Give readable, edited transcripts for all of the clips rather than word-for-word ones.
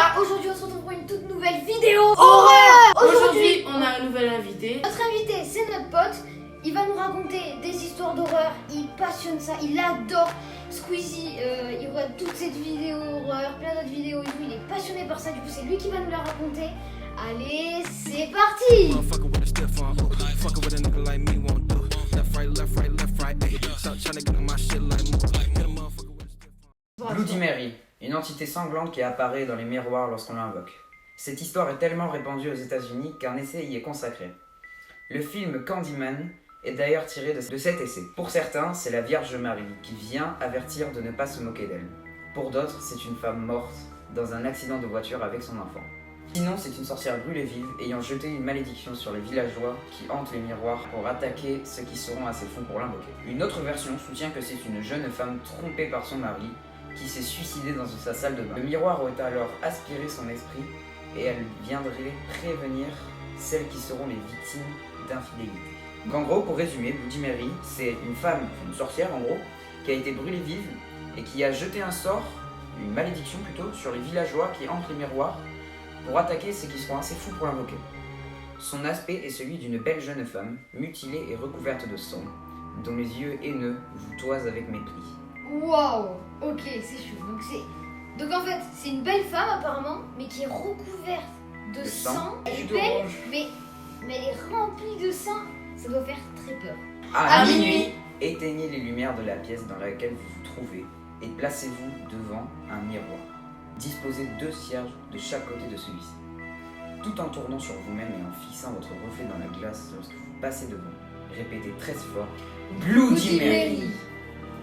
là. Aujourd'hui, on se retrouve pour une toute nouvelle vidéo Horreur. Aujourd'hui, on a un nouvel invité. Notre invité, c'est notre pote. Il va nous raconter des histoires d'horreur. Il passionne ça, il adore Squeezie. Il regarde toutes ces vidéos horreur, plein d'autres vidéos et tout. Il est passionné par ça, du coup, c'est lui qui va nous la raconter. Allez, c'est parti! Bloody Mary, une entité sanglante qui apparaît dans les miroirs lorsqu'on l'invoque. Cette histoire est tellement répandue aux États-Unis qu'un essai y est consacré. Le film Candyman est d'ailleurs tiré de cet essai. Pour certains, c'est la Vierge Marie qui vient avertir de ne pas se moquer d'elle. Pour d'autres, c'est une femme morte dans un accident de voiture avec son enfant. Sinon, c'est une sorcière brûlée vive ayant jeté une malédiction sur les villageois qui hantent les miroirs pour attaquer ceux qui seront assez fous pour l'invoquer. Une autre version soutient que c'est une jeune femme trompée par son mari qui s'est suicidée dans sa salle de bain. Le miroir aurait alors aspiré son esprit et elle viendrait prévenir celles qui seront les victimes d'infidélité. En gros, pour résumer, Bloody Mary, c'est une femme, une sorcière en gros, qui a été brûlée vive et qui a jeté un sort, une malédiction plutôt, sur les villageois qui hantent les miroirs pour attaquer ceux qui seront assez fous pour l'invoquer. Son aspect est celui d'une belle jeune femme, mutilée et recouverte de sang, dont les yeux haineux vous toisent avec mépris. Waouh! Ok, c'est chaud. Donc en fait, c'est une belle femme apparemment, mais qui est recouverte de sang. Elle est belle, mais elle est remplie de sang. Ça doit faire très peur. À minuit, éteignez les lumières de la pièce dans laquelle vous vous trouvez et placez-vous devant un miroir. Disposez 2 cierges de chaque côté de celui-ci. Tout en tournant sur vous-même et en fixant votre reflet dans la glace lorsque vous passez devant, répétez 13 fois Bloody Mary.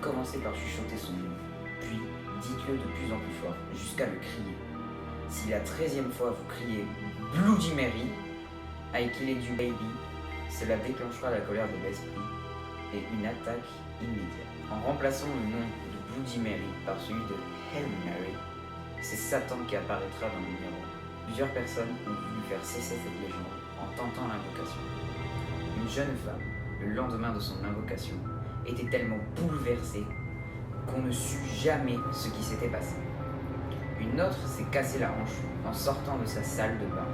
Commencez par chuchoter son nom, puis dites-le de plus en plus fort jusqu'à le crier. Si la 13e fois vous criez Bloody Mary, I killed you baby, cela déclenchera la colère de l'esprit et une attaque immédiate. En remplaçant le nom de Bloody Mary par celui de Hail Mary, c'est Satan qui apparaîtra dans le miroir. Plusieurs personnes ont voulu faire cesser cette légende en tentant l'invocation. Une jeune femme, le lendemain de son invocation, était tellement bouleversée qu'on ne sut jamais ce qui s'était passé. Une autre s'est cassé la hanche en sortant de sa salle de bain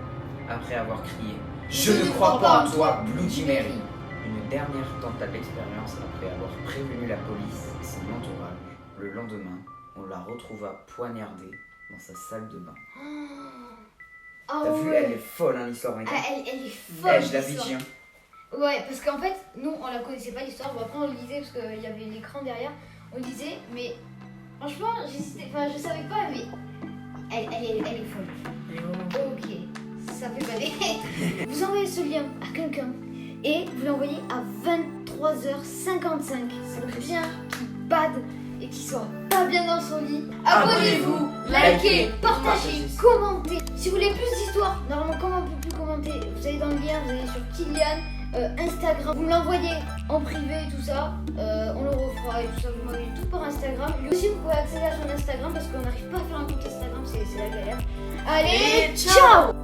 après avoir crié « Je ne crois pas en toi, Bloody Mary !» Une dernière tenta l'expérience après avoir prévenu la police et son entourage. Le lendemain, on la retrouva poignardée dans sa salle de bain. Ah T'as vu, ouais. elle est folle hein, l'histoire, mec. Elle est folle. Je la vis, l'histoire. Ouais, parce qu'en fait, nous, on la connaissait pas l'histoire. Bon, après, on le lisait parce qu'il y avait l'écran derrière. On lisait, mais franchement, je savais pas, mais elle est folle. Ok, ça fait bader. Vous envoyez ce lien à quelqu'un et vous l'envoyez à 23h55. C'est donc bien qu'il bade et qu'il soit pas bien dans son lit. Abonnez-vous, likez, partagez, commentez. Si vous voulez plus d'histoires, normalement, comment on peut plus commenter? Vous allez dans le lien, vous allez sur Kylian. Instagram, vous me l'envoyez en privé et tout ça, on le refera et tout ça, vous m'envoyez tout par Instagram. Lui aussi, vous pouvez accéder à son Instagram parce qu'on n'arrive pas à faire un compte Instagram, c'est la galère. Allez, ciao!